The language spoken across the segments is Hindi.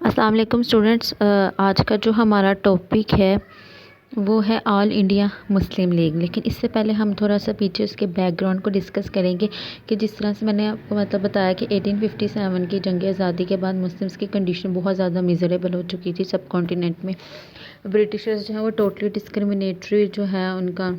अस्सलाम वालेकुम स्टूडेंट्स। आज का जो हमारा टॉपिक है वो है ऑल इंडिया मुस्लिम लीग। लेकिन इससे पहले हम थोड़ा सा पीछे उसके बैकग्राउंड को डिस्कस करेंगे कि जिस तरह से मैंने आपको बताया कि 1857 की जंग आज़ादी के बाद मुस्लिम्स की कंडीशन बहुत ज़्यादा मिजरेबल हो चुकी थी सब कॉन्टिनेंट में। ब्रिटिशर्स जो है वो टोटली डिस्क्रिमिनेटरी जो है उनका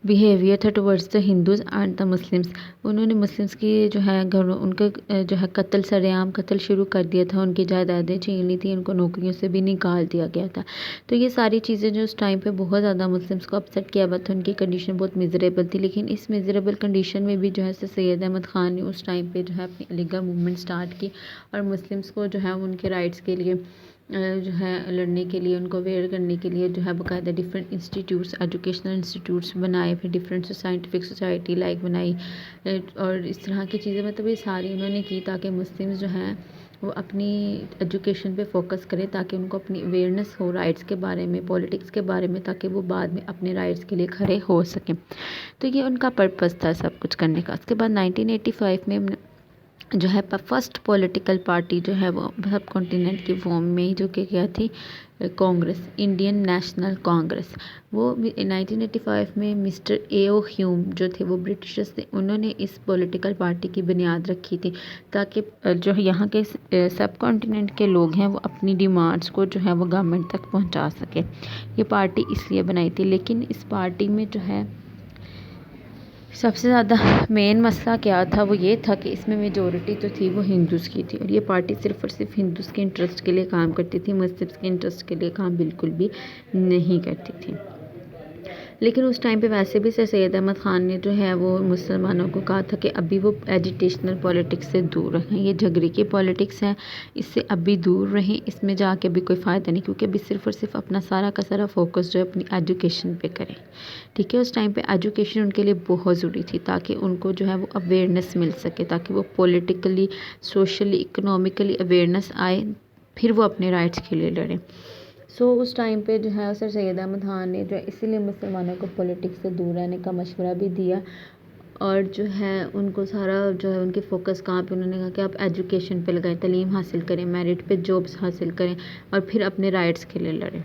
बिहेवियर था towards the Hindus and the Muslims. उन्होंने मुस्लिम्स की जो है घरों उनका जो है कत्ल सरेआम कत्ल शुरू कर दिया था, उनकी जायदादें छीन ली थी, उनको नौकरियों से भी निकाल दिया गया था। तो ये सारी चीज़ें जो उस टाइम पे बहुत ज़्यादा मुस्लिम्स को अपसेट किया हुआ था, उनकी कंडीशन बहुत मिजरेबल थी। लेकिन इस मिजरेबल कंडीशन में भी जो है सैयद अहमद ख़ान ने उस टाइम पर जो है अपनी अलीगढ़ मूवमेंट स्टार्ट की और मुस्लिम्स को जो है उनके राइट्स के लिए जो है लड़ने के लिए, उनको अवेयर करने के लिए जो है बाकायदा डिफरेंट इंस्टीट्यूट्स एजुकेशनल इंस्टीट्यूट्स बनाए, फिर डिफरेंट साइंटिफिक सोसाइटी लाइक बनाई और इस तरह की चीज़ें ये सारी उन्होंने की ताकि मुस्लिम्स जो हैं वो अपनी एजुकेशन पे फोकस करें, ताकि उनको अपनी अवेयरनेस हो राइट्स के बारे में, पॉलिटिक्स के बारे में, ताकि वो बाद में अपने राइट्स के लिए खड़े हो सकें। तो ये उनका पर्पस था सब कुछ करने का। उसके बाद 1985 में जो है फर्स्ट पॉलिटिकल पार्टी जो है वो सब कॉन्टिनेंट की फॉर्म में जो कि क्या थी, कांग्रेस, इंडियन नेशनल कांग्रेस। वो 1985 में मिस्टर ए.ओ. ह्यूम जो थे वो ब्रिटिशर्स थे, उन्होंने इस पॉलिटिकल पार्टी की बुनियाद रखी थी ताकि जो यहाँ के सब कॉन्टिनेंट के लोग हैं वो अपनी डिमांड्स को जो है वो गवर्नमेंट तक पहुँचा सके। ये पार्टी इसलिए बनाई थी। लेकिन इस पार्टी में जो है सबसे ज़्यादा मेन मसला क्या था, वो ये था कि इसमें मेजॉरिटी तो थी वो हिंदूज़ की थी और ये पार्टी सिर्फ़ और सिर्फ हिंदूज़ के इंटरेस्ट के लिए काम करती थी, मुस्लिम्स के इंटरेस्ट के लिए काम बिल्कुल भी नहीं करती थी। लेकिन उस टाइम पे वैसे भी सर सैयद अहमद ख़ान ने जो है वो मुसलमानों को कहा था कि अभी वो एजिटेशनल पॉलिटिक्स से दूर रहें, ये झगड़े की पॉलिटिक्स है, इससे अभी दूर रहें, इसमें जाके भी कोई फ़ायदा नहीं, क्योंकि अभी सिर्फ़ और सिर्फ अपना सारा का सारा फोकस जो है अपनी एजुकेशन पे करें। ठीक है, उस टाइम पे एजुकेशन उनके लिए बहुत ज़रूरी थी ताकि उनको जो है वो अवेयरनेस मिल सके, ताकि वो पॉलिटिकली, सोशली, इकोनॉमिकली अवेयरनेस आए, फिर वो अपने राइट्स के लिए लड़ें। उस टाइम पे जो है सर सैयद अहमद ख़ान ने जो है इसीलिए मुसलमानों को पॉलिटिक्स से दूर रहने का मशवरा भी दिया और जो है उनको सारा जो है उनके फोकस कहाँ पे, उन्होंने कहा कि आप एजुकेशन पे लगाएं, तालीम हासिल करें, मेरिट पे जॉब्स हासिल करें और फिर अपने राइट्स के लिए लड़ें।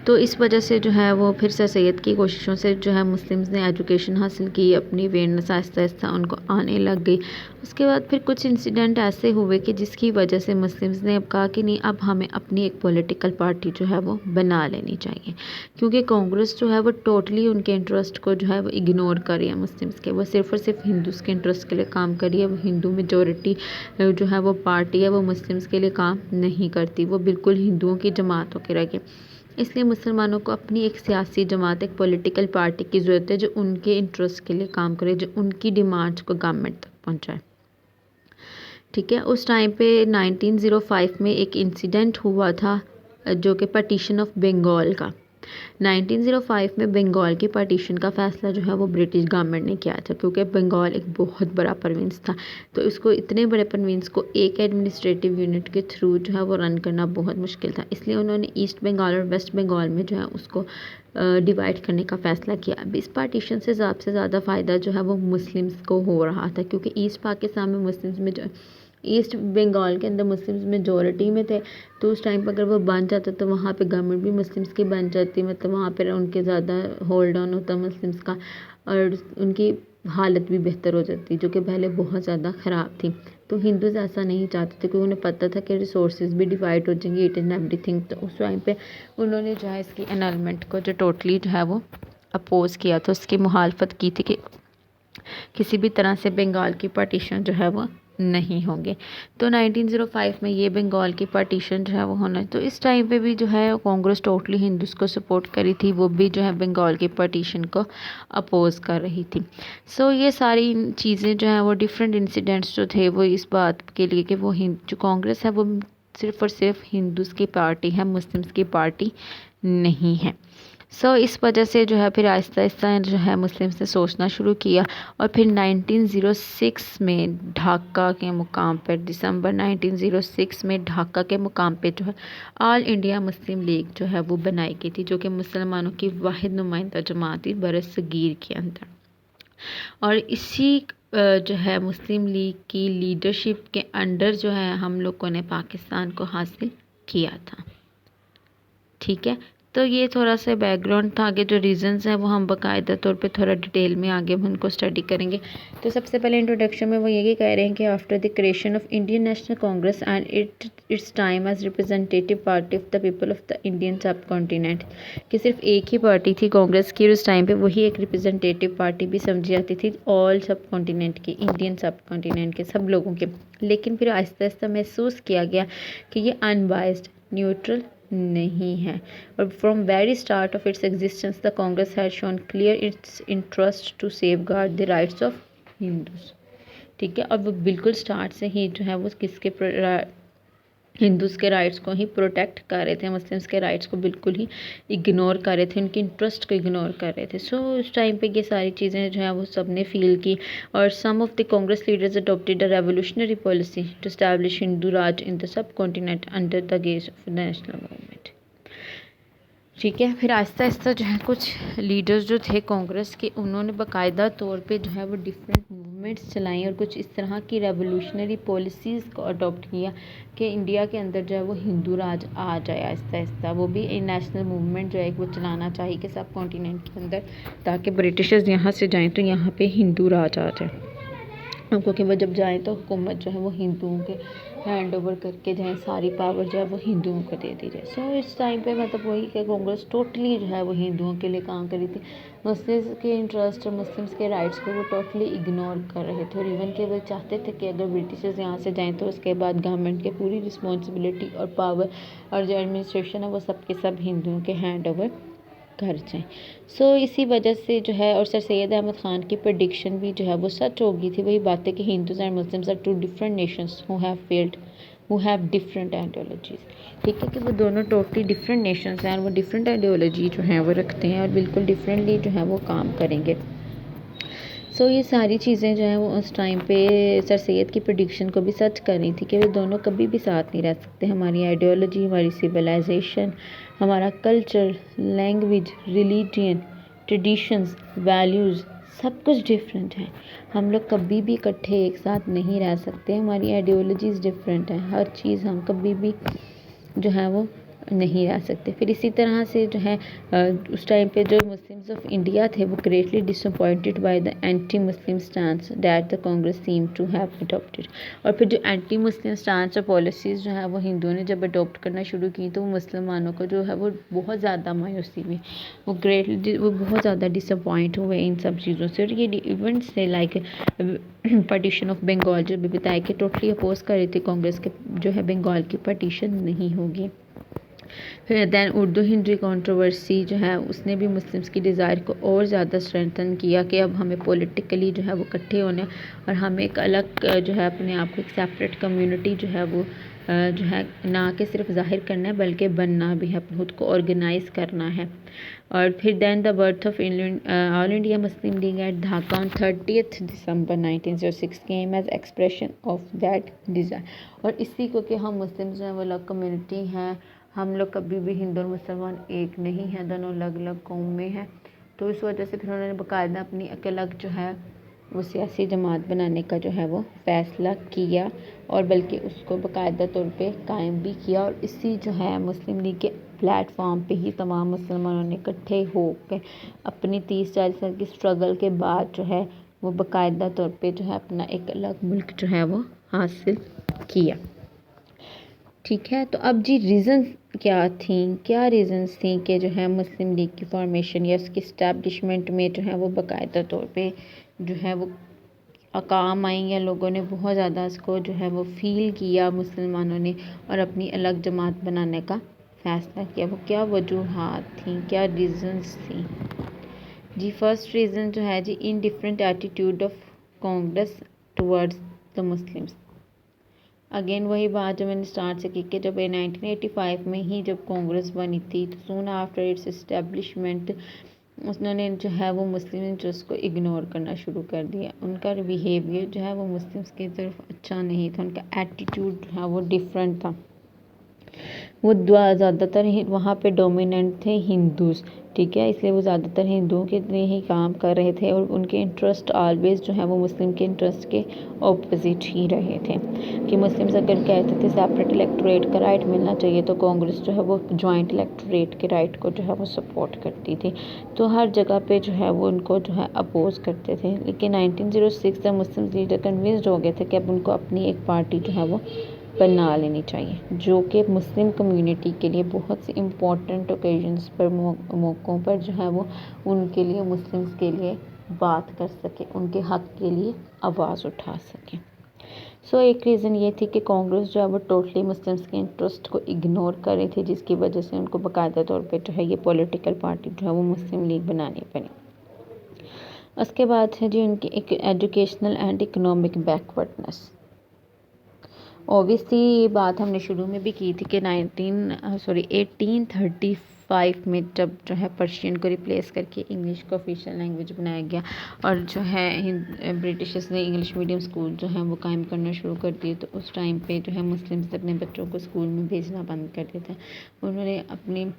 तो इस वजह से जो है वो फिर सर सैयद की कोशिशों से जो है मुस्लिम्स ने एजुकेशन हासिल की, अपनी अवेयरनेस आहिस्ता आहिस्ता उनको आने लग गई। उसके बाद फिर कुछ इंसिडेंट ऐसे हुए कि जिसकी वजह से मुस्लिम्स ने अब कहा कि नहीं, अब हमें अपनी एक पॉलिटिकल पार्टी जो है वो बना लेनी चाहिए, क्योंकि कांग्रेस जो है वो टोटली उनके इंटरेस्ट को जो है वो इग्नोर कर रही है मुस्लिम्स के, वो सिर्फ और सिर्फ हिंदूज़ के इंटरेस्ट के लिए काम कर रही है। वो हिंदू मेजॉरिटी जो है वो पार्टी है वो मुस्लिम्स के लिए काम नहीं करती, वो बिल्कुल हिंदुओं की जमात होकर रह गई। इसलिए मुसलमानों को अपनी एक सियासी जमात, एक पॉलिटिकल पार्टी की ज़रूरत है जो उनके इंटरेस्ट के लिए काम करे, जो उनकी डिमांड्स को गवर्नमेंट तक पहुंचाए। ठीक है, उस टाइम पे 1905 में एक इंसिडेंट हुआ था जो कि पार्टीशन ऑफ बंगाल का। 1905 में बंगाल की पार्टीशन का फ़ैसला जो है वो ब्रिटिश गवर्नमेंट ने किया था, क्योंकि बंगाल एक बहुत बड़ा प्रोविंस था, तो इसको इतने बड़े प्रोविंस को एक एडमिनिस्ट्रेटिव यूनिट के थ्रू जो है वो रन करना बहुत मुश्किल था। इसलिए उन्होंने ईस्ट बंगाल और वेस्ट बंगाल में जो है उसको डिवाइड करने का फ़ैसला किया। अब इस पार्टीशन से ज़्यादा फ़ायदा जो है वो मुस्लिम्स को हो रहा था, क्योंकि ईस्ट पाकिस्तान में मुस्लिम्स में जो ईस्ट बंगाल के अंदर मुस्लिम्स मेजॉरिटी में थे, तो उस टाइम पर अगर वो बन जाता तो वहाँ पे गवर्नमेंट भी मुस्लिम्स की बन जाती, वहाँ पर उनके ज़्यादा होल्ड ऑन होता मुस्लिम्स का और उनकी हालत भी बेहतर हो जाती, जो कि पहले बहुत ज़्यादा ख़राब थी। तो हिंदूज़ ऐसा नहीं चाहते थे, क्योंकि उन्हें पता था कि रिसोर्सेज भी डिवाइड हो जाएंगे, इट एंड एवरीथिंग। तो उस टाइम पे उन्होंने जो है इसकी एनलमेंट को जो टोटली जो है वो अपोज़ किया था, उसकी मुखालफत की थी कि किसी भी तरह से बंगाल की पार्टीशन जो है वो नहीं होंगे। तो 1905 में ये बंगाल की पार्टीशन जो है वो होना, तो इस टाइम पे भी जो है कांग्रेस टोटली हिंदूज़ को सपोर्ट करी थी, वो भी जो है बंगाल की पार्टीशन को अपोज़ कर रही थी। ये सारी चीज़ें जो हैं वो डिफरेंट इंसिडेंट्स जो थे वो इस बात के लिए कि वो जो कांग्रेस है वो सिर्फ़ और सिर्फ हिंदूज़ की पार्टी है, मुस्लिम्स की पार्टी नहीं है। इस वजह से जो है फिर आहिस्ता आहिस्ता जो है मुस्लिम्स ने सोचना शुरू किया और फिर 1906 में ढाका के मुकाम पर, दिसंबर 1906 में ढाका के मुकाम पे जो है ऑल इंडिया मुस्लिम लीग जो है वो बनाई गई थी, जो कि मुसलमानों की वाहिद नुमाइंदा जमात थी बरसगीर के अंदर। और इसी जो है मुस्लिम लीग की लीडरशिप के अंडर जो है हम लोगों ने पाकिस्तान को हासिल किया था। ठीक है, तो ये थोड़ा सा बैकग्राउंड था। आगे जो रीजंस हैं वो हम बाकायदा तौर पे थोड़ा डिटेल में आगे हम उनको स्टडी करेंगे। तो सबसे पहले इंट्रोडक्शन में वो यही कह रहे हैं कि after the creation of Indian National Congress and its time as representative party of the people of the Indian सब कॉन्टिनेंट, कि सिर्फ एक ही पार्टी थी कांग्रेस की और उस टाइम पे वही एक रिप्रेजेंटेटिव पार्टी भी समझी जाती थी ऑल सब कॉन्टिनेंट की, इंडियन सब कॉन्टिनेंट के सब लोगों के। लेकिन फिर आहिस्ता आहिस्ता महसूस किया गया कि ये अनबायस्ड, न्यूट्रल नहीं है। और from very start of its existence the Congress has shown clear its interest to safeguard the rights of Hindus. ठीक है, और वो बिल्कुल स्टार्ट से ही जो है वो किसके हिंदूज़ के राइट्स को ही प्रोटेक्ट कर रहे थे, मुस्लिम्स के राइट्स को बिल्कुल ही इग्नोर कर रहे थे, उनके इंटरेस्ट को इग्नोर कर रहे थे। सो उस टाइम पे ये सारी चीज़ें जो है वो सब ने फील की। और some of the Congress leaders adopted a revolutionary policy to establish Hindu raj in the subcontinent under the guise of national movement. ठीक है, फिर आहिस्ता आहिस्ता जो है कुछ लीडर्स जो थे कांग्रेस के, उन्होंने बाकायदा तौर पे जो है वो डिफरेंट मूवमेंट्स चलाई और कुछ इस तरह की रेवोल्यूशनरी पॉलिसीज़ को अडॉप्ट किया कि इंडिया के अंदर जो है वो हिंदू राज आ जाए आहिस्ता आहिस्ता। वो भी एक नेशनल मूवमेंट जो है वो चलाना चाहिए कि सब कॉन्टिनेंट के अंदर, ताकि ब्रिटिशर्स यहाँ से जाएँ तो यहाँ पे हिंदू राज आ जाए, क्योंकि वो जब जाएँ तो हुकूमत जो है वो हिंदुओं के हैंड ओवर करके जाए, सारी पावर जो है वो हिंदुओं को दे दी जाए। सो इस टाइम पे मतलब वही कि कांग्रेस टोटली जो है वो हिंदुओं के लिए काम करी थी। मुस्लिम्स के इंटरेस्ट और मुस्लिम्स के राइट्स को वो टोटली इग्नोर कर रहे थे। और इवन के वो चाहते थे कि अगर ब्रिटिशर्स यहाँ से जाएँ तो उसके बाद गवर्नमेंट की पूरी रिस्पॉन्सिबिलिटी और पावर और जो एडमिनिस्ट्रेशन है वो सब के सब हिंदुओं के हैंड ओवर कर जाएँ। सो इसी वजह से जो है, और सर सैयद अहमद ख़ान की प्रेडिक्शन भी जो है वो सच हो गई थी। वही बात है कि Hindus and Muslims are two different nations who have failed, who have different ideologies. ठीक है, कि वो दोनों टोटली डिफरेंट नेशंस हैं और वो डिफरेंट आइडियोलॉजी जो है वो रखते हैं और बिल्कुल डिफरेंटली जो है वो काम करेंगे। सो ये सारी चीज़ें जो हैं वो उस टाइम पे सर सैयद की प्रेडिक्शन को भी सच कर रही थी कि वे दोनों कभी भी साथ नहीं रह सकते। हमारी आइडियोलॉजी, हमारी सिविलाइजेशन, हमारा culture, language, religion, traditions, values सब कुछ डिफरेंट है। हम लोग कभी भी इकट्ठे एक साथ नहीं रह सकते। हमारी आइडियोलॉजीज़ डिफरेंट है, हर चीज़ हम कभी भी जो है वो नहीं रह सकते। फिर इसी तरह से जो है उस टाइम पे जो मुस्लिम्स ऑफ इंडिया थे वो greatly disappointed by the anti Muslim stance that the Congress seem to have adopted. और फिर जो एंटी मुस्लिम स्टांस और पॉलिसीज़ जो है वो हिंदुओं ने जब अडॉप्ट करना शुरू की तो वो मुसलमानों को जो है वो बहुत ज़्यादा मायूसी हुई, वो बहुत ज़्यादा डिसअपॉइंट हुए इन सब चीज़ों से। और ये इवेंट्स थे लाइक पार्टीशन ऑफ बंगाल, जो भी बताया कि टोटली अपोज कर रही थी कांग्रेस के जो है बंगाल की पार्टीशन नहीं होगी। फिर दैन उर्दू हिंदी कंट्रोवर्सी जो है उसने भी मुस्लिम्स की डिज़ायर को और ज़्यादा स्ट्रेंथन किया कि अब हमें पॉलिटिकली जो है वो इकट्ठे होने और हमें एक अलग जो है अपने आप को एक सेपरेट कम्युनिटी जो है वो जो है ना कि सिर्फ ज़ाहिर करना है बल्कि बनना भी है, खुद को ऑर्गेनाइज करना है। और फिर then the birth of All India Muslim League at Dhaka on 30 December 1906 came as expression of that desire. और इसी को कि हम मुस्लिम जो है वो अलग कम्युनिटी हैं, हम लोग कभी भी हिंदू और मुसलमान एक नहीं हैं, दोनों अलग अलग कौम में हैं। तो इस वजह से फिर उन्होंने बाकायदा अपनी एक अलग जो है वो सियासी जमात बनाने का जो है वो फ़ैसला किया और बल्कि उसको बाकायदा तौर पे कायम भी किया। और इसी जो है मुस्लिम लीग के प्लेटफॉर्म पे ही तमाम मुसलमानों ने इकट्ठे होकर अपनी 30-40 साल की स्ट्रगल के बाद जो है वो बाकायदा तौर पे जो है अपना एक अलग मुल्क जो है वो हासिल किया। ठीक है, तो अब जी रीज़न्स क्या रीज़न्स थी कि जो है मुस्लिम लीग की फॉर्मेशन या उसकी इस्टेब्लिशमेंट में जो है वो बाकायदा तौर पे जो है वो काम आई, या लोगों ने बहुत ज़्यादा इसको जो है वो फ़ील किया मुसलमानों ने और अपनी अलग जमात बनाने का फ़ैसला किया। वो क्या वजूहात थी, क्या रीज़न्स थी जी। फर्स्ट रीज़न जो है जी, indifferent attitude of Congress towards the Muslims. Again वही बात जो मैंने स्टार्ट से की कि जब 1985 में ही जब कांग्रेस बनी थी तो सून आफ्टर इट्स इस्टेब्लिशमेंट उन्होंने जो है वो मुस्लिम इंटरेस्ट को इग्नोर करना शुरू कर दिया। उनका बिहेवियर जो है वो मुस्लिम्स की तरफ अच्छा नहीं था, उनका एटीट्यूड जो है वो डिफरेंट था। वो ज़्यादातर वहाँ पे डोमिनेंट थे हिंदूज़, ठीक है, इसलिए वो ज़्यादातर हिंदुओं के लिए ही काम कर रहे थे और उनके इंटरेस्ट ऑलवेज़ जो है वो मुस्लिम के इंटरेस्ट के ऑपोजिट ही रहे थे। कि मुस्लिम्स अगर कहते थे सेपरेट इलेक्टोरेट का राइट मिलना चाहिए तो कांग्रेस जो है वो जॉइंट इलेक्टोरेट के राइट को जो है वो सपोर्ट करती थी। तो हर जगह पे जो है वो उनको जो है अपोज करते थे। लेकिन 1906 तक मुस्लिम लीडर कन्विंस्ड हो गए थे कि अब उनको अपनी एक पार्टी जो है वो बना लेनी चाहिए, जो कि मुस्लिम कम्युनिटी के लिए बहुत सी इम्पोर्टेंट ओकेजन्स पर मौक़ों पर जो है वो उनके लिए मुस्लिम्स के लिए बात कर सके, उनके हक़ के लिए आवाज़ उठा सके। एक रीज़न ये थी कि कांग्रेस जो है वो टोटली मुस्लिम्स के इंटरेस्ट को इग्नोर कर रही थी, जिसकी वजह से उनको बाकायदा तौर पे जो है ये पॉलिटिकल पार्टी जो है वो मुस्लिम लीग बनानी पड़ी। उसके बाद है जी उनकी एक educational and economic backwardness. Obviously ये बात हमने शुरू में भी की थी कि 1835 में जब जो है पर्शियन को रिप्लेस करके इंग्लिश को ऑफिशियल लैंग्वेज बनाया गया और जो है ब्रिटिशर्स ने इंग्लिश मीडियम स्कूल जो है वो कायम करना शुरू कर दिए, तो उस टाइम पे जो है मुस्लिम्स अपने बच्चों को स्कूल में भेजना बंद कर दिया था। उन्होंने अपनी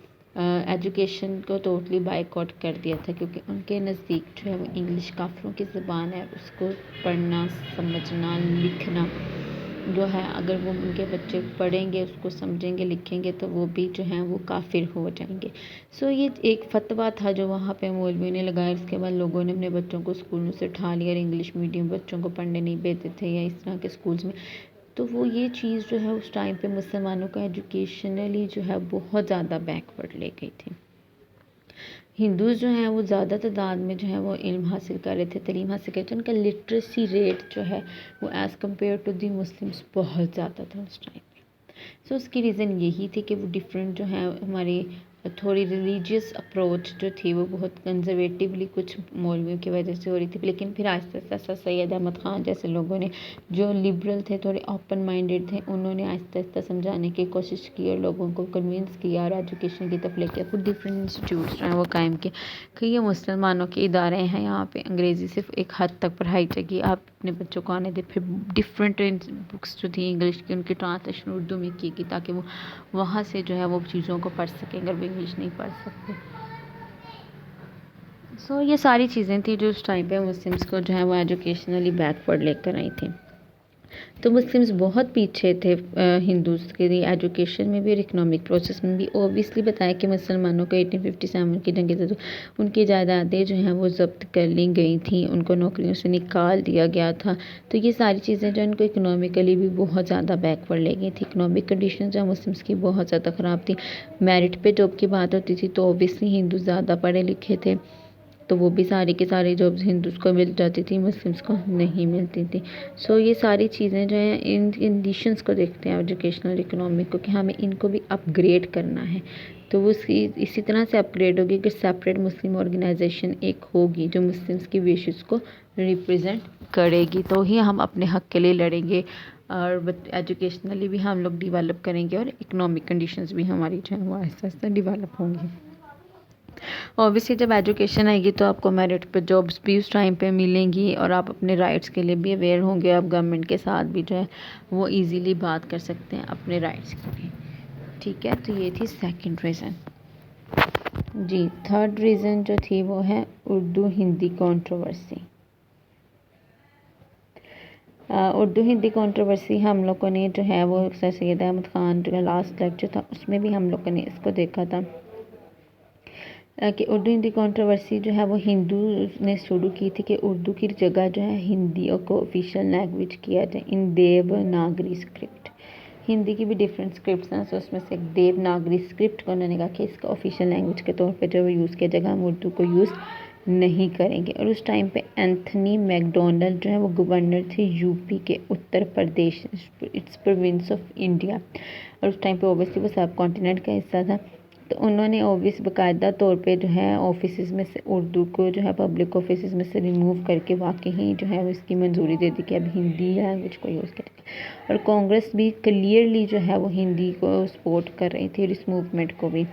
एजुकेशन को टोटली बायकॉट कर दिया था, क्योंकि उनके नज़दीक जो है वो इंग्लिश काफिरों की ज़बान है, उसको पढ़ना समझना लिखना जो है अगर वो उनके बच्चे पढ़ेंगे, उसको समझेंगे लिखेंगे तो वो भी जो हैं वो काफिर हो जाएंगे। ये एक फतवा था जो वहाँ पे मौलवी ने लगाया। इसके बाद लोगों ने अपने बच्चों को स्कूलों से उठा लिया और इंग्लिश मीडियम बच्चों को पढ़ने नहीं भेजते थे या इस तरह के स्कूल्स में। तो वो ये चीज़ जो है उस टाइम पे मुसलमानों का एजुकेशनली जो है बहुत ज़्यादा बैकवर्ड ले गई थी। हिंदूज़ जो हैं वो ज़्यादा तादाद में जो है वो इल्म हासिल कर रहे थे, तालीम हासिल कर रहे थे। उनका लिटरेसी रेट जो है वो as compare to the Muslims बहुत ज़्यादा था उस टाइम पे। उसकी रीज़न यही थी कि वो डिफरेंट जो है हमारी थोड़ी रिलीजियस अप्रोच जो थी वो बहुत कंजर्वेटिवली कुछ मौलवियों की वजह से हो रही थी। लेकिन फिर आहिस्ता आहिस्ता सैयद अहमद ख़ान जैसे लोगों ने जो लिबरल थे, थोड़े ओपन माइंडेड थे, उन्होंने आहिस्ता आहिस्ता समझाने की कोशिश की और लोगों को कन्विंस किया और एजुकेशन की तरफ लेके कुछ डिफरेंट इंस्टीट्यूट्स जो हैं वो कायम किए कि ये मुसलमानों के इदारे हैं, यहाँ पे अंग्रेज़ी सिर्फ एक हद तक पढ़ाई जाएगी, आप अपने बच्चों को आने दें। फिर डिफरेंट बुक्स जो थी इंग्लिश की उनकी ट्रांसलेशन उर्दू में की गई ताकि वो वहाँ से जो है वो चीज़ों को पढ़ सकें अगर वो इंग्लिश नहीं पढ़ सकते। ये सारी चीज़ें थी जो उस टाइम पे मुस्लिम्स को जो है वो एजुकेशनली बैकवर्ड लेकर आई थी। तो मुस्लिम्स बहुत पीछे थे हिंदूज़ के लिए एजुकेशन में भी और इकोनॉमिक प्रोसेस में भी। ओबियसली बताया कि मुसलमानों को 1857 की जंग से उनकी जायदादें जो हैं वो ज़ब्त कर ली गई थी, उनको नौकरियों से निकाल दिया गया था। तो ये सारी चीज़ें जो इनको इकोनॉमिकली भी बहुत ज़्यादा बैकवर्ड ले गई थी। इकोनॉमिक कंडीशन जो मुस्लिम्स की बहुत ज़्यादा ख़राब थी। मेरिट पे जॉब की बात होती थी तो ओबियसली हिंदू ज़्यादा पढ़े लिखे थे, तो वो भी सारी की सारी जॉब्स हिंदूज़ को मिल जाती थी, मुस्लिम्स को नहीं मिलती थी। ये सारी चीज़ें जो हैं इन कंडीशंस को देखते हैं एजुकेशनल इकोनॉमिक को कि हमें इनको भी अपग्रेड करना है। तो वो इसी तरह से अपग्रेड होगी कि सेपरेट मुस्लिम ऑर्गेनाइजेशन एक होगी जो मुस्लिम्स की विशेज़ को रिप्रेजेंट करेगी, तो ही हम अपने हक़ के लिए लड़ेंगे और एजुकेशनली भी हम लोग डिवेलप करेंगे और इकोनॉमिक कंडीशंस भी हमारी जो है वो आहिस्ता आहिस्ता डिवेलप होंगी। ऑब्वियसली जब एजुकेशन आएगी तो आपको मेरिट पे जॉब्स भी उस टाइम पे मिलेंगी और आप अपने राइट्स के लिए भी अवेयर होंगे। आप गवर्नमेंट के साथ भी जो है वो इजीली बात कर सकते हैं अपने राइट्स की भी। ठीक है, तो ये थी सेकंड रीज़न जी। थर्ड रीज़न जो थी वो है उर्दू हिंदी कंट्रोवर्सी। उर्दू हिंदी कंट्रोवर्सी हम लोगों ने जो है वो सैयद अहमद ख़ान जो लास्ट लेक्चर था उसमें भी हम लोगों ने इसको देखा था कि उर्दू हिंदी कंट्रोवर्सी जो है वो हिंदू ने शुरू की थी कि उर्दू की जगह जो है हिंदी को ऑफिशियल लैंग्वेज किया जाए इन देवनागरी स्क्रिप्ट। हिंदी की भी डिफरेंट स्क्रिप्ट्स हैं, उसमें से एक देवनागरी स्क्रिप्ट को उन्होंने कहा कि इसका ऑफिशियल लैंग्वेज के तौर पे जो यूज़ किया जाएगा हम उर्दू को यूज़ नहीं करेंगे। और उस टाइम पे एंथनी मैकडोनल्ड जो है वो गवर्नर थे यूपी के Uttar Pradesh, it's province of India, और उस टाइम पे ओबियसली वो सब कॉन्टिनेंट का हिस्सा था। तो उन्होंने ऑब्वियस बाकायदा तौर पे जो है ऑफिस में से उर्दू को जो है पब्लिक ऑफिस में से रिमूव करके वाकई जो है वो इसकी मंजूरी दे दी कि अब हिंदी लैंग्वेज को यूज़ करेंगे। और कांग्रेस भी क्लियरली जो है वो हिंदी को सपोर्ट कर रही थी और इस मूवमेंट को भी।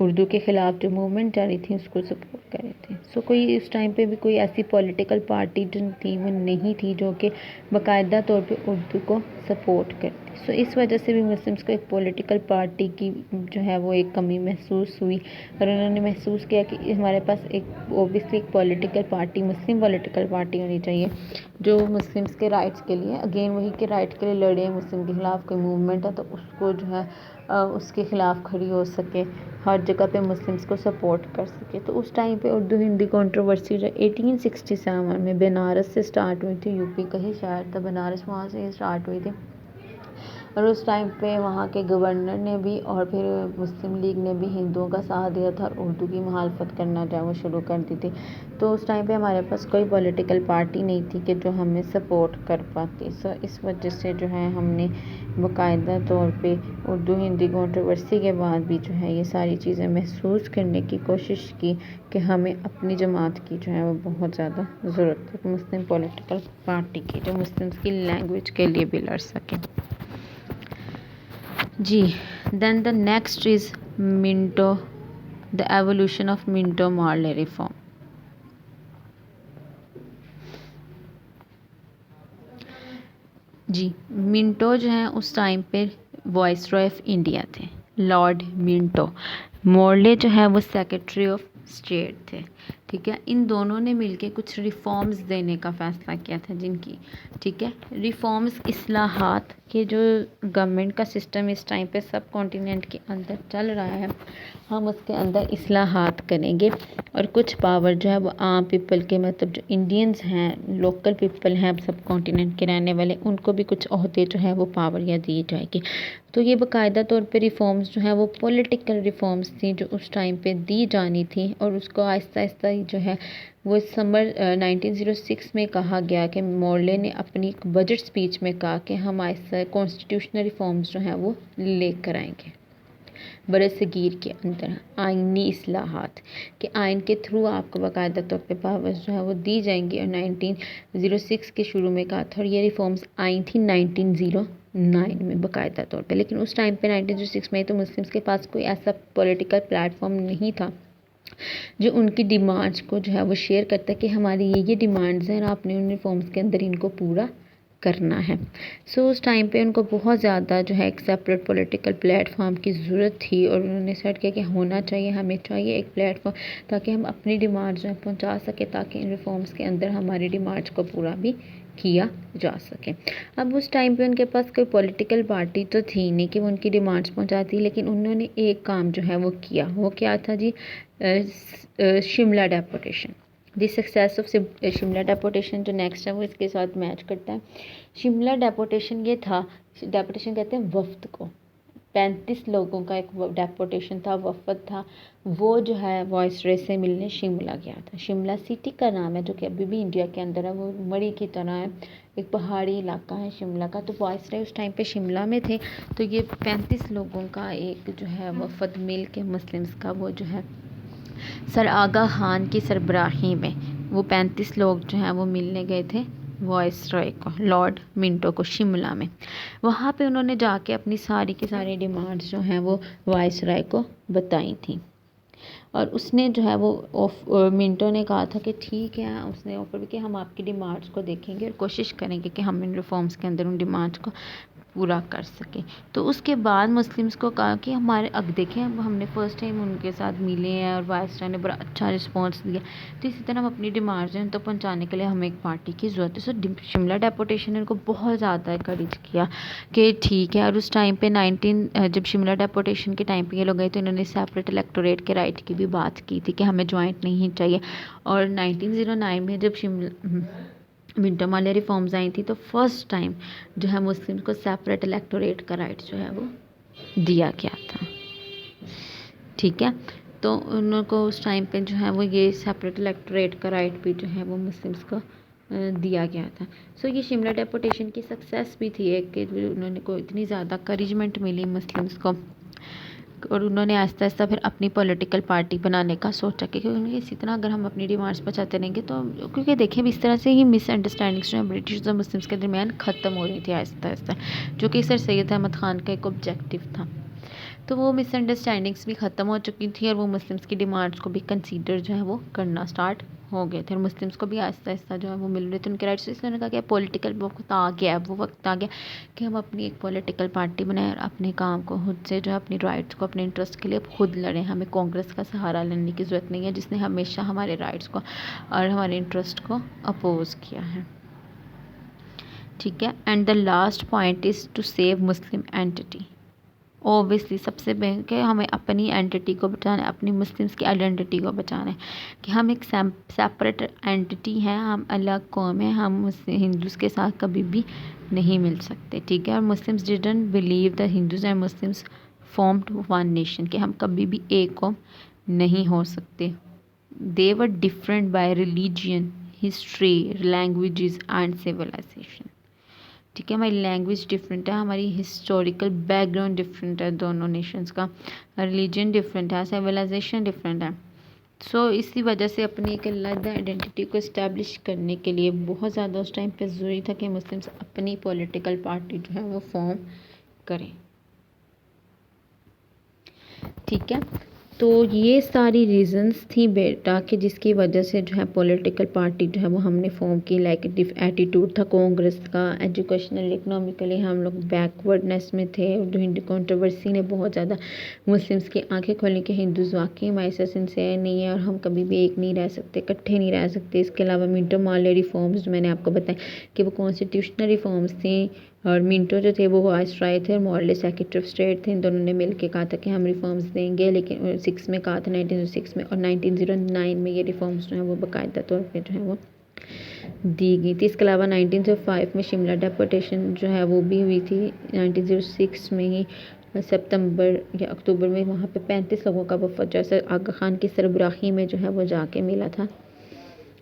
उर्दू के ख़िलाफ़ जो मूवमेंट जारी थी उसको सपोर्ट कर रहे थे। सो कोई उस टाइम पे भी कोई ऐसी पॉलिटिकल पार्टी जो थी वो नहीं थी जो कि बाकायदा तौर पे उर्दू को सपोर्ट करती। सो इस वजह से भी मुस्लिम्स को एक पॉलिटिकल पार्टी की जो है वो एक कमी महसूस हुई और उन्होंने महसूस किया कि हमारे पास एक ओबियसली एक पॉलिटिकल पार्टी, मुस्लिम पॉलिटिकल पार्टी होनी चाहिए जो मुस्लिम्स के राइट्स के लिए, अगेन वही के राइट के लिए लड़े। मुस्लिम के ख़िलाफ़ कोई मूवमेंट है तो उसको जो है उसके ख़िलाफ़ खड़ी हो सके, हर जगह पे मुस्लिम्स को सपोर्ट कर सके। तो उस टाइम पे उर्दू हिंदी कंट्रोवर्सी जो 1867 में बनारस से स्टार्ट हुई थी, यूपी का ही शहर था बनारस, वहाँ से स्टार्ट हुई थी। और उस टाइम पे वहाँ के गवर्नर ने भी और फिर मुस्लिम लीग ने भी हिंदुओं का साथ दिया था और उर्दू की मुखालफत करना जो है वो शुरू कर दी थी। तो उस टाइम पे हमारे पास कोई पॉलिटिकल पार्टी नहीं थी कि जो हमें सपोर्ट कर पाती। सो इस वजह से जो है हमने बाकायदा तौर पे उर्दू हिंदी कंट्रोवर्सी के बाद भी जो है ये सारी चीज़ें महसूस करने की कोशिश की कि हमें अपनी जमात की जो है वो बहुत ज़्यादा ज़रूरत है, मुस्लिम पॉलिटिकल पार्टी की जो मुस्लिम्स की लैंग्वेज के लिए भी लड़ सकें। जी, then the next is Minto, the evolution of Minto Morley reform. जी, मिंटो जो है उस टाइम पे वाइसरॉय ऑफ इंडिया थे, लॉर्ड मिंटो। मॉर्ले जो है वो सेक्रेटरी ऑफ स्टेट थे। ठीक है, इन दोनों ने मिलके कुछ रिफॉर्म्स देने का फ़ैसला किया था जिनकी, ठीक है, रिफॉर्म्स इस्लाहात के जो गवर्नमेंट का सिस्टम इस टाइम पे सब कॉन्टिनेंट के अंदर चल रहा है, हम उसके अंदर इस्लाहात करेंगे और कुछ पावर जो है वो आम पीपल के, मतलब जो इंडियंस हैं, लोकल पीपल हैं सब कॉन्टिनेंट के रहने वाले, उनको भी कुछ ओहदे जो है वो पावर या दी जाएगी। तो ये बाकायदा तौर पे रिफॉर्म्स जो हैं वो पॉलिटिकल रिफॉर्म्स थी जो उस टाइम पे दी जानी थी और उसको आहिस्ता आहिस्ता जो है वो समर 1906 में कहा गया कि मॉर्ले ने अपनी बजट स्पीच में कहा कि हम आहिस्ता कॉन्स्टिट्यूशनल रिफॉर्म्स जो हैं वो लेकर आएंगे बरसगीर के अंदर, आइनी इस्लाहात के आइन के थ्रू आपको बाकायदा तौर पे पावर्स जो है वो दी जाएंगी। और 1906 के शुरू में कहा था और ये रिफॉर्म्स आई थी 1909 में बाकायदा तौर पे। लेकिन उस टाइम पे 1906 में तो मुस्लिम्स के पास कोई ऐसा पॉलिटिकल प्लेटफॉर्म नहीं था जो उनकी डिमांड्स को जो है वो शेयर करता है कि हमारी ये डिमांड्स हैं और आपने उन रिफॉर्म्स के अंदर इनको पूरा करना है। सो उस टाइम पे उनको बहुत ज़्यादा जो है एक सेपरेट पॉलिटिकल प्लेटफॉर्म की ज़रूरत थी और उन्होंने सेट किया कि होना चाहिए, हमें चाहिए एक प्लेटफॉर्म ताकि हम अपनी डिमांड्स जो है पहुँचा सकें, ताकि इन रिफॉर्म्स के अंदर हमारी डिमांड्स को पूरा भी किया जा सके। अब उस टाइम पे उनके पास कोई पॉलिटिकल पार्टी तो थी नहीं कि वो उनकी डिमांड्स पहुंचाती, लेकिन उन्होंने एक काम जो है वो किया। वो क्या था जी? Shimla deputation. The success of Shimla deputation जो नेक्स्ट है वो इसके साथ मैच करता है। शिमला डेपुटेशन ये था, डेपुटेशन कहते हैं वफ्द को, 35 लोगों का एक डेपुटेशन था, वफद था। वो जो है वाइसरॉय से मिलने शिमला गया था। शिमला सिटी का नाम है जो कि अभी भी इंडिया के अंदर है, वो मरी की तरह है, एक पहाड़ी इलाका है शिमला का। तो वाइसरॉय उस टाइम पे शिमला में थे। तो ये 35 लोगों का एक जो है वफद मिल के मुस्लिम्स का वो जो है सर आगा खान की सरबराही में वो 35 लोग जो हैं वो मिलने गए थे वाइसरॉय को, लॉर्ड मिंटो को, शिमला में। वहाँ पे उन्होंने जाके अपनी सारी की सारी डिमांड्स जो हैं वो वाइसरॉय को बताई थी और उसने जो है वो मिंटो ने कहा था कि ठीक है, उसने ऑफर भी कि हम आपकी डिमांड्स को देखेंगे और कोशिश करेंगे कि हम इन रिफॉर्म्स के अंदर उन डिमांड्स को पूरा कर सके। तो उसके बाद मुस्लिम्स को कहा कि हमारे अब देखें, अब हमने फ़र्स्ट टाइम उनके साथ मिले हैं और वाइसरॉय ने बड़ा अच्छा रिस्पांस दिया, तो इसी तरह हम अपनी डिमांड्स हैं तो पहुंचाने के लिए हमें एक पार्टी की ज़रूरत है। सो शिमला डेपुटेशन ने उनको बहुत ज़्यादा इनकरेज किया कि ठीक है। और उस टाइम पे जब शिमला डेपुटेशन के टाइम पे ये लोग गए तो इन्होंने सेपरेट इलेक्टोरेट के राइट की भी बात की थी कि हमें ज्वाइंट नहीं चाहिए। और 1909 में जब मिंटो मार्ले रिफॉर्म्स आई थी तो फर्स्ट टाइम जो है मुस्लिम को सेपरेट इलेक्टोरेट का राइट जो है वो दिया गया था। ठीक है, तो उनको उस टाइम पे जो है वो ये सेपरेट इलेक्टोरेट का राइट भी जो है वो मुस्लिम्स को दिया गया था। सो ये शिमला डेपुटेशन की सक्सेस भी थी एक कि उन्होंने को इतनी ज़्यादा करेजमेंट मिली मुस्लिम्स को और उन्होंने आहिस्ता आहिस्ता फिर अपनी पॉलिटिकल पार्टी बनाने का सोचा कि क्योंकि इसी तरह अगर हम अपनी डिमांड्स पहुँचाते रहेंगे तो, क्योंकि देखें इस तरह से ही मिसअंडरस्टैंडिंग्स जो है ब्रिटिश और मुस्लिम्स के दरमियान ख़त्म हो रही थी आहिस्ता आहिस्ता, जो कि सर सैयद अहमद ख़ान का एक ऑब्जेक्टिव था। तो वो मिसअंडरस्टैंडिंग्स भी ख़त्म हो चुकी थी और वो मुस्लिम्स की डिमांड्स को भी कंसीडर जो है वो करना स्टार्ट हो गए थे और मुस्लिम्स को भी आहिस्ता आहिस्ता जो है वो मिल रहे थे उनके राइट्स। इसलिए उन्होंने कहा कि पॉलिटिकल वक्त आ गया है, वो वक्त आ गया कि हम अपनी एक पॉलिटिकल पार्टी बनाएं और अपने काम को खुद से जो है अपनी राइट्स को अपने इंटरेस्ट के लिए खुद लड़ें। हमें कांग्रेस का सहारा लेने की ज़रूरत नहीं है जिसने हमेशा हमारे राइट्स को और हमारे इंटरेस्ट को अपोज किया है। ठीक है। And the last point is to save Muslim entity. Obviously सबसे मेन कि हमें अपनी एंटिटी को बचाना है, अपनी मुस्लिम्स की आइडेंटिटी को बचाना है कि हम एक सेपरेट एंटिटी हैं, हम अलग कौम है, हम हिंदूज के साथ कभी भी नहीं मिल सकते। ठीक है। और Muslims didn't believe the Hindus and Muslims formed one nation, कि हम कभी भी एक कौम नहीं हो सकते। They were different by religion, history, languages and civilization. ठीक है। हमारी लैंग्वेज डिफरेंट है, हमारी हिस्टोरिकल बैकग्राउंड डिफरेंट है दोनों नेशंस का, रिलीजन डिफरेंट है, सिविलाइजेशन डिफरेंट है। सो इसी वजह से अपनी एक अलग आइडेंटिटी को इस्टेब्लिश करने के लिए बहुत ज़्यादा उस टाइम पे ज़रूरी था कि मुस्लिम्स अपनी पॉलिटिकल पार्टी जो है वो फॉर्म करें। ठीक है। तो ये सारी रीज़न्स थी बेटा कि जिसकी वजह से जो है पॉलिटिकल पार्टी जो है वो हमने फॉर्म की। लाइक एटीट्यूड था कांग्रेस का, एजुकेशनल इकोनॉमिकली हम लोग बैकवर्डनेस में थे। जो हिंदू कंट्रोवर्सी ने बहुत ज़्यादा मुस्लिम्स की आंखें खोली कि हिंदूज वाकई हमारे साथ सिंसियर नहीं है और हम कभी भी एक नहीं रह सकते, इकट्ठे नहीं रह सकते। इसके अलावा मिंटो मार्ले रिफॉर्म्स जो मैंने आपको बताया कि वो कॉन्स्टिट्यूशनल रिफॉर्म्स थी और मिंटो जो थे वो वाइसराय थे और मॉर्ले सेक्रेटरी ऑफ स्टेट थे। इन दोनों ने मिलकर कहा था कि हम रिफॉर्म्स देंगे, लेकिन 6 में कहा था 1906 में, और 1909 में ये रिफॉर्म्स जो हैं वो बाकायदा तौर पे जो है वो दी गई थी। इसके अलावा 1905 में शिमला डेपुटेशन जो है वो भी हुई थी। 1906 में ही सितंबर या अक्टूबर में वहाँ पे 35 लोगों का वफद जैसे आगा खान की सरबराही में जो है वो जाके मिला था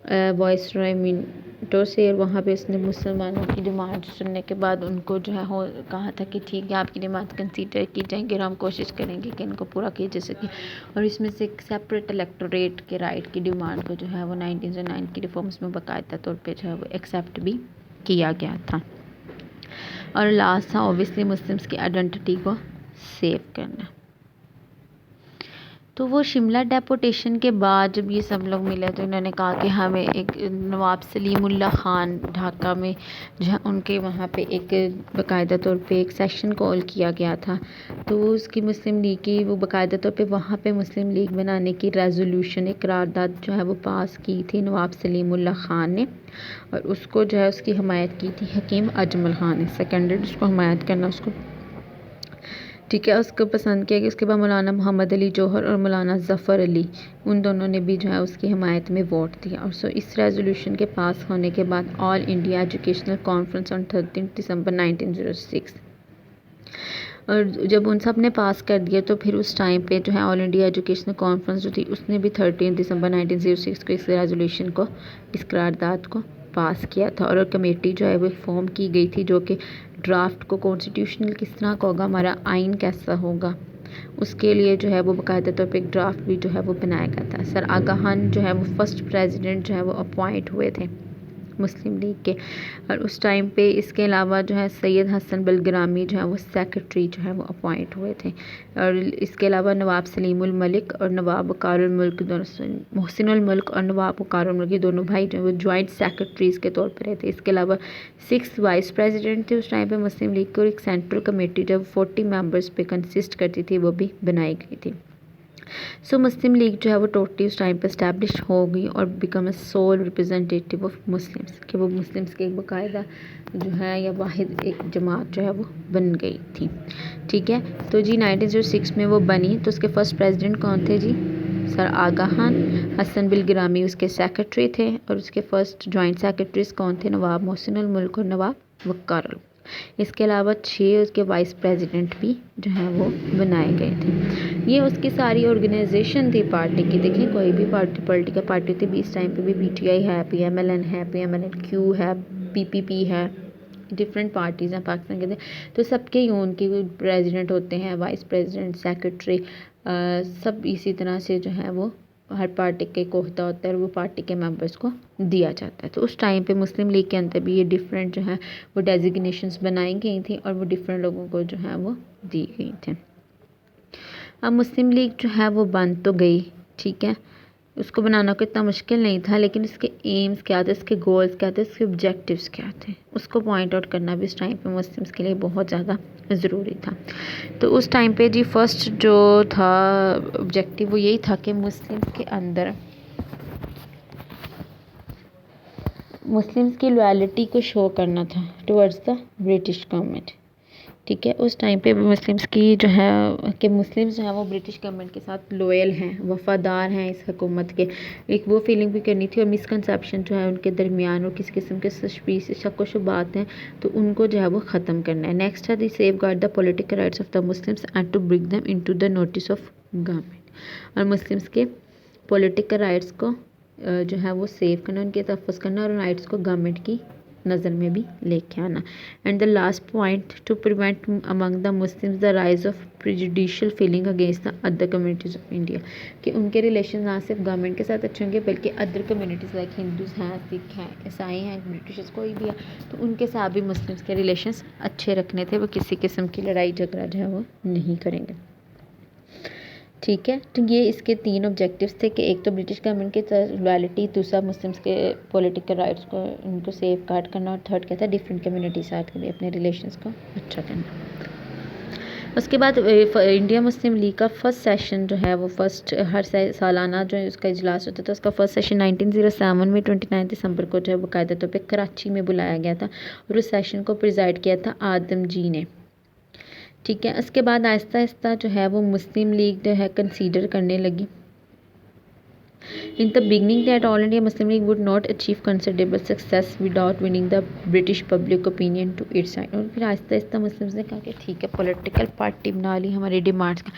वाइसरॉय मिंटो से। और वहाँ पे उसने मुसलमानों की डिमांड सुनने के बाद उनको जो है हो कहा था कि ठीक है आपकी डिमांड कंसीडर की जाएंगी और हम कोशिश करेंगे कि इनको पूरा किया जा सके। और इसमें से एक सेपरेट इलेक्टोरेट के राइट की डिमांड को जो है वो 1909 की रिफॉर्म्स में बाकायदा तौर पे जो है वो एक्सेप्ट भी किया गया था। और लास्ट था ऑब्वियसली मुस्लिम्स की आइडेंटिटी को सेव करना। तो वो शिमला डेपुटेशन के बाद जब ये सब लोग मिले तो इन्होंने कहा कि हमें एक नवाब सलीमुल्लाह ख़ान ढाका में जहाँ उनके वहाँ पे एक बाकायदा तौर पे एक सेशन कॉल किया गया था। तो उसकी मुस्लिम लीग की वो बाकायदा तौर पे वहाँ पे मुस्लिम लीग बनाने की रेजोल्यूशन एक करारदाद जो है वो पास की थी नवाब सलीमुल्लाह ख़ान ने। और उसको जो है उसकी हमायत की थी हकीम अजमल ख़ान ने। सेकेंडेड उसको हमायत करना उसको ठीक है उसको पसंद किया कि उसके बाद मौलाना मोहम्मद अली जौहर और मौलाना ज़फ़र अली उन दोनों ने भी जो है उसकी हमायत में वोट दिया। और सो इस रेजोल्यूशन के पास होने के बाद all India educational conference on 13 दिसंबर 1906 और जब उन सब ने पास कर दिया तो फिर उस टाइम पे जो है ऑल इंडिया एजुकेशनल कॉन्फ्रेंस जो थी उसने भी 13 दिसंबर 1906 को इस रेजोल्यूशन को इस करारदाद को पास किया था। और कमेटी जो है वो फॉर्म की गई थी जो कि ड्राफ्ट को कॉन्स्टिट्यूशनल किस तरह का होगा, हमारा आइन कैसा होगा, उसके लिए जो है वो बाकायदा तौर पे एक ड्राफ्ट भी जो है वो बनाया गया था। सर आगा खान जो है वो फर्स्ट प्रेसिडेंट जो है वो अपॉइंट हुए थे मुस्लिम लीग के। और उस टाइम पे इसके अलावा जो है सैयद हसन बलग्रामी जो है वो सेक्रेटरी जो है वो अपॉइंट हुए थे। और इसके अलावा नवाब सलीमुल मलिक और नवाब वक़ारुल मुल्क दोनों मोहसिनुल मुल्क और नवाब वक़ारुल मुल्क दोनों भाई जो है वो जॉइंट सेक्रेटरीज़ के तौर पर रहे थे। इसके अलावा 6 वाइस प्रेसिडेंट थे उस टाइम पे मुस्लिम लीग की और एक सेंट्रल कमेटी जब 40 मेंबर्स पे कंसिस्ट करती थी वो भी बनाई गई थी। सो मुस्लिम लीग जो है वो टोटली उस टाइम पर इस्टेब्लिश हो गई और become a sole representative of Muslims कि वो मुस्लिम्स के एक बाकायदा जो है या वाहिद एक जमात जो है वो बन गई थी। ठीक है। तो जी 1906 में वो बनी। तो उसके फर्स्ट प्रेसिडेंट कौन थे जी? सर आगा खान। हसन बिलग्रामी उसके सेक्रेटरी थे और उसके फर्स्ट जॉइंट सेक्रेटरीज कौन थे? नवाब मोहसिनुल मुल्क और नवाब वक़ारुल। इसके अलावा 6 उसके वाइस प्रेसिडेंट भी जो हैं वो बनाए गए थे। ये उसकी सारी ऑर्गेनाइजेशन थी पार्टी की। देखें कोई भी पार्टी पॉलिटिकल पार्टी थी भी इस टाइम पे भी पीटीआई है, पीएमएलएन है, पीएमएलएनक्यू है, पीपीपी है, डिफरेंट पार्टीज़ हैं पाकिस्तान के अंदर। तो सबके यून के प्रेसिडेंट होते हैं, वाइस प्रेसिडेंट, सेक्रेटरी, सब इसी तरह से जो है वो हर पार्टी के कोहता होता है और वो पार्टी के मेंबर्स को दिया जाता है। तो उस टाइम पे मुस्लिम लीग के अंदर भी ये डिफरेंट जो है वो डेजिग्नेशंस बनाई गई थी और वो डिफरेंट लोगों को जो है वो दी गई थी। अब मुस्लिम लीग जो है वो बन तो गई, ठीक है, उसको बनाना कोई इतना मुश्किल नहीं था, लेकिन इसके एम्स क्या थे, इसके गोल्स क्या थे, इसके ऑब्जेक्टिव्स क्या थे, उसको पॉइंट आउट करना भी उस टाइम पे मुस्लिम्स के लिए बहुत ज़्यादा ज़रूरी था। तो उस टाइम पे जी फर्स्ट जो था ऑब्जेक्टिव वो यही था कि मुस्लिम्स के अंदर मुस्लिम्स की लॉयल्टी को शो करना था टुवर्ड्स द ब्रिटिश गवर्नमेंट, ठीक है। उस टाइम पे मुस्लिम्स की जो है कि मुस्लिम्स जो है वो ब्रिटिश गवर्नमेंट के साथ लॉयल हैं, वफ़ादार हैं इस हुकूमत के, एक वो फीलिंग भी करनी थी। और मिसकंसेप्शन जो है उनके दरमियान और किसी किस्म के तशवीश शक व शुबात हैं तो उनको जो है वो ख़त्म करना है। नेक्स्ट है the safeguard the political rights of the Muslims and to bring them into the notice of government. और मुस्लिम्स के पॉलिटिकल राइट्स को जो है वो सेव करना, उनके तहफ़्फ़ुज़ करना और राइट्स को गवर्नमेंट की नज़र में भी लेके आना। And the last point two prevent among the Muslims the rise of prejudicial feeling against the other communities of India, कि उनके रिलेशन ना सिर्फ गवर्नमेंट के साथ अच्छे होंगे बल्कि अदर कम्युनिटीज़ लाइक हिंदूज़ हैं, सिख हैं, ईसाई हैं, ब्रिटिशर्स कोई भी है तो उनके साथ भी मुस्लिम्स के रिलेशंस अच्छे रखने थे। वो किसी किस्म की लड़ाई झगड़ा जो है वो नहीं करेंगे, ठीक है। तो ये इसके 3 ऑब्जेक्टिव्स थे कि एक तो ब्रिटिश गवर्नमेंट की लॉयल्टी, दूसरा मुस्लिम्स के पॉलिटिकल राइट्स को उनको सेफ गार्ड करना और थर्ड क्या था डिफरेंट कम्युनिटी साथ के भी अपने रिलेशंस को अच्छा करना। उसके बाद इंडिया मुस्लिम लीग का फर्स्ट सेशन जो है वो हर सालाना जो उसका इजलास होता था उसका फर्स्ट सेशन 1907 में 29 दिसंबर को जो है बाकायदा तौर पर कराची में बुलाया गया था और उस सेशन को प्रिजाइड किया था आदम जी ने, ठीक है। उसके बाद आहिस्ता आहिस्ता जो है वो मुस्लिम लीग जो है कंसीडर करने लगी। In the beginning that all India Muslim League would not achieve considerable success without winning the British public opinion to its side। और फिर आहिस्ता आहिस्ता मुस्लिम्स ने कहा कि ठीक है पॉलिटिकल पार्टी बना ली हमारी डिमांड्स का,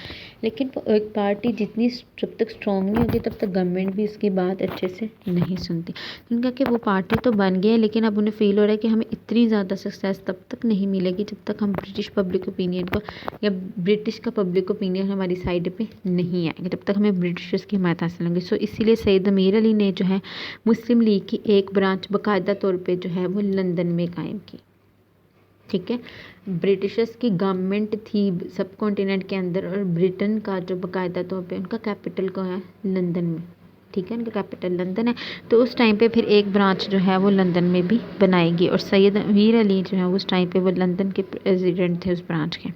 लेकिन एक पार्टी जितनी जब तक स्ट्रॉन्ग नहीं होती तब तक गवर्नमेंट भी उसकी बात अच्छे से नहीं सुनती। उनका कि वो पार्टी तो बन गई है लेकिन अब उन्हें फील हो रहा है कि हमें इतनी ज़्यादा सक्सेस तब तक नहीं मिलेगी जब तक हम ब्रिटिश पब्लिक ओपिनियन को या ब्रिटिश का पब्लिक ओपिनियन हमारी साइड पे नहीं आएगा, तब तक हमें ब्रिटिशर्स की हिमायत हासिल होगी। सो इसीलिए सैयद अमीर अली ने जो है मुस्लिम लीग की एक ब्रांच बाकायदा तौर पे जो है वो लंदन में कायम की, ठीक है। ब्रिटिशर्स की गवर्नमेंट थी सब कॉन्टिनेंट के अंदर और ब्रिटेन का जो बाकायदा तौर पे उनका कैपिटल को है लंदन में, ठीक है, उनका कैपिटल लंदन है। तो उस टाइम पे फिर एक ब्रांच जो है वो लंदन में भी बनाएगी और सैयद अमीर अली जो है उस टाइम पे वो लंदन के प्रेसिडेंट थे उस ब्रांच के।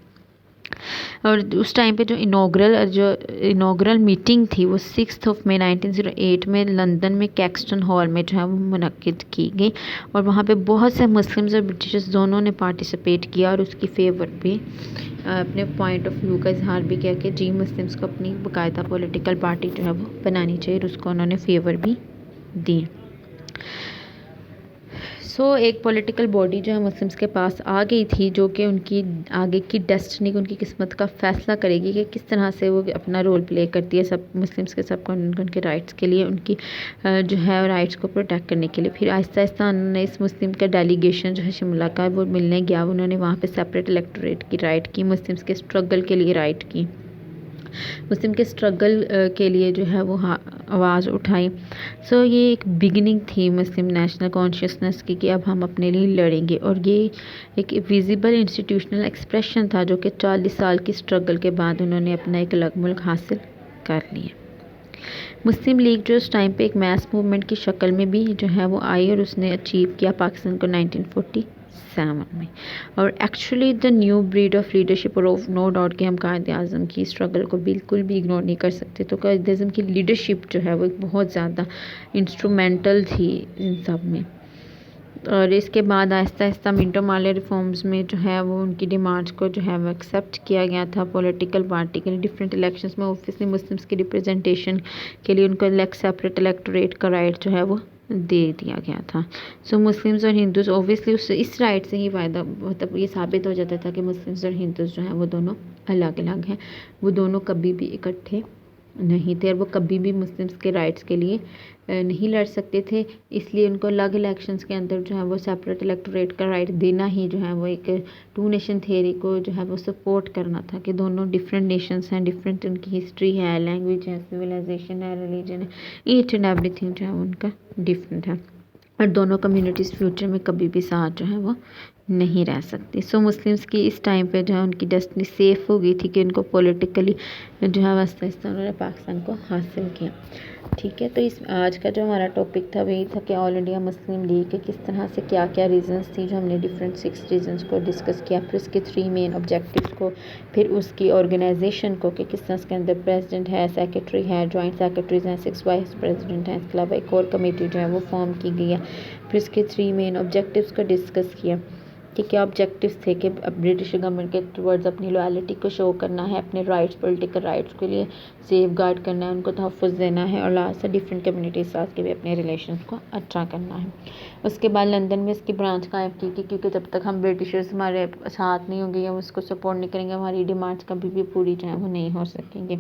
और उस टाइम पे जो इनाग्रल मीटिंग थी वो 6 मई 1908 में लंदन में कैक्सटन हॉल में जो है वो मुनक्किद की गई और वहाँ पे बहुत से मुस्लिम्स और ब्रिटिशर्स दोनों ने पार्टिसिपेट किया और उसकी फेवर पे अपने पॉइंट ऑफ व्यू का इजहार भी किया कि जी मुस्लिम्स को अपनी बाकायदा पॉलिटिकल पार्टी जो है वो बनानी चाहिए और उसको उन्होंने फेवर भी दी। सो एक पॉलिटिकल बॉडी जो है मुस्लिम्स के पास आ गई थी जो कि उनकी आगे की डेस्टिनी, उनकी किस्मत का फैसला करेगी कि किस तरह से वो अपना रोल प्ले करती है सब मुस्लिम्स के सब उनके राइट्स के लिए, उनकी जो है राइट्स को प्रोटेक्ट करने के लिए। फिर आहिस्ता आहिस्ता उन्होंने इस मुस्लिम का डेलीगेशन जो है शिमला का वो मिलने गया, उन्होंने वहाँ पर सेपरेट इलेक्टोरेट की राइट की, मुस्लिम्स के स्ट्रगल के लिए राइट की, मुस्लिम के स्ट्रगल के लिए जो है वो आवाज़ उठाई। सो ये एक बिगिनिंग थी मुस्लिम नेशनल कॉन्शियसनेस की कि अब हम अपने लिए लड़ेंगे और ये एक विजिबल इंस्टीट्यूशनल एक्सप्रेशन था जो कि 40 साल की स्ट्रगल के बाद उन्होंने अपना एक अलग मुल्क हासिल कर लिया। मुस्लिम लीग जो उस टाइम पे एक मैस मूवमेंट की शक्ल में भी जो है वो आई और उसने अचीव किया पाकिस्तान को 1947 में। और actually the new breed of leadership और ऑफ नो डाउट कि हम कायदे आज़म की स्ट्रगल को बिल्कुल भी इग्नोर नहीं कर सकते। तो कायदे आज़म की लीडरशिप जो है वो बहुत ज़्यादा इंस्ट्रूमेंटल थी इन सब में। और इसके बाद आहिस्ता आहिस्ता मिंटो मार्ले रिफॉर्म्स में जो है वो उनकी डिमांड्स को जो है वो एक्सेप्ट किया गया था पॉलिटिकल पार्टी के लिए। डिफरेंट इलेक्शंस में ऑब्वियसली मुस्लिम्स की रिप्रेजेंटेशन के लिए उनको सेपरेट इलेक्टोरेट का राइट जो है वो दे दिया गया था। सो मुस्लिम्स और हिंदूज़ ऑब्वियसली इस राइट से ही फ़ायदा मतलब ये साबित हो जाता था कि मुस्लिम्स और हिंदूज़ जो हैं वो दोनों अलग अलग हैं, वो दोनों कभी भी इकट्ठे नहीं थे और वो कभी भी मुस्लिम्स के राइट्स के लिए नहीं लड़ सकते थे। इसलिए उनको अलग इलेक्शंस के अंदर जो है वो सेपरेट इलेक्टोरेट का राइट देना ही जो है वो एक 2 नेशन थ्योरी को जो है वो सपोर्ट करना था कि दोनों डिफरेंट नेशंस हैं, डिफरेंट उनकी हिस्ट्री है, लैंग्वेज है, सिविलाइजेशन है, रिलीजन है, ईच एंड एवरीथिंग जो है उनका डिफरेंट है और दोनों कम्युनिटीज़ फ्यूचर में कभी भी साथ जो है वो नहीं रह सकती। सो मुस्लिम्स की इस टाइम पे जो है उनकी डेस्टिनी सेफ हो गई थी कि उनको पॉलिटिकली फिर जो है आहिस्ता आहिस्ता उन्होंने पाकिस्तान को हासिल किया। ठीक है, तो इस आज का जो हमारा टॉपिक था वही था कि ऑल इंडिया मुस्लिम लीग के किस तरह से क्या क्या रीजंस थी, जो हमने डिफरेंट 6 रीजंस को डिस्कस किया, फिर उसके 3 मेन ऑब्जेक्टिव्स को, फिर उसकी ऑर्गेनाइजेशन को कि किस तरह उसके अंदर प्रेसिडेंट है, सेक्रेटरी है, जॉइंट सेक्रेटरीज हैं, 6 वाइस प्रेसिडेंट हैं, इसके अलावा एक और कमेटी जो है वो फॉर्म की गई है। फिर उसके 3 मेन ऑब्जेक्टिव्स को डिस्कस किया कि क्या ऑब्जेक्टिव्स थे कि ब्रिटिश गवर्नमेंट के टुवर्ड्स अपनी लॉयल्टी को शो करना है, अपने राइट्स, पॉलिटिकल राइट्स के लिए सेफ गार्ड करना है, उनको तहफ़्फ़ुज़ देना है, और लास्ट डिफरेंट कम्युनिटी साथ के भी अपने रिलेशन को अच्छा करना है। उसके बाद लंदन में इसकी ब्रांच कायम की गई, क्योंकि जब तक हम ब्रिटिशर्स हमारे साथ नहीं होंगे या उसको सपोर्ट नहीं करेंगे, हमारी डिमांड्स कभी भी पूरी जो है वो नहीं हो सकेंगी।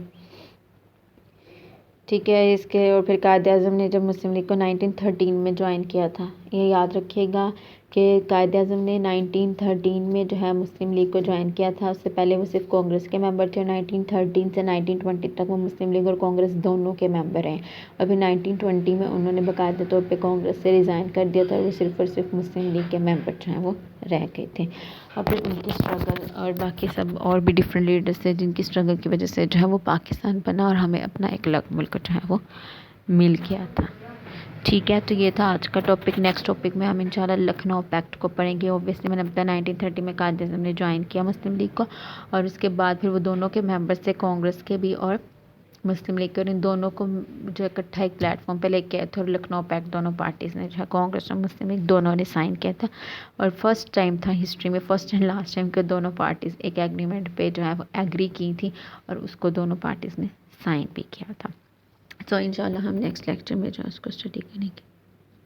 ठीक है, इसके और फिर कायद-ए-आज़म ने जब मुस्लिम लीग को 1913 में ज्वाइन किया था, ये याद रखिएगा कि कायद-ए-आज़म ने 1913 में जो है मुस्लिम लीग को ज्वाइन किया था। उससे पहले वो सिर्फ कांग्रेस के मेंबर थे, और 1913 से 1920 तक वो मुस्लिम लीग और कांग्रेस दोनों के मेंबर हैं। और फिर 1920 में उन्होंने बाकायदा तौर पे कांग्रेस से रिज़ाइन कर दिया था, और वो सिर्फ और सिर्फ मुस्लिम लीग के मेंबर जो हैं वो रह गए थे। और फिर उनकी स्ट्रगल और बाकी सब और भी डिफरेंट लीडर्स थे, जिनकी स्ट्रगल की वजह से जो है वो पाकिस्तान बना और हमें अपना एक अलग मुल्क जो है वो मिल गया था। ठीक है, तो ये था आज का टॉपिक। नेक्स्ट टॉपिक में हम इंशाल्लाह लखनऊ पैक्ट को पढ़ेंगे। ऑब्वियसली मैंने बताया 1930 में कायद-ए-आज़म ने ज्वाइन किया मुस्लिम लीग को, और उसके बाद फिर वो दोनों के मेंबर्स थे, कांग्रेस के भी और मुस्लिम लीग के, और इन दोनों को जो इकट्ठा एक प्लेटफॉर्म पे लेके आए थे, और लखनऊ पैक्ट दोनों पार्टीज़ ने जो है कांग्रेस और मुस्लिम लीग दोनों ने साइन किया था। और फर्स्ट टाइम था हिस्ट्री में, फर्स्ट एंड लास्ट टाइम के दोनों पार्टीज़ एक एग्रीमेंट पे जो है वो एग्री की थी, और उसको दोनों पार्टीज़ ने साइन भी किया था। तो इंशाल्लाह हम नेक्स्ट लेक्चर में जो है उसको स्टडी करेंगे।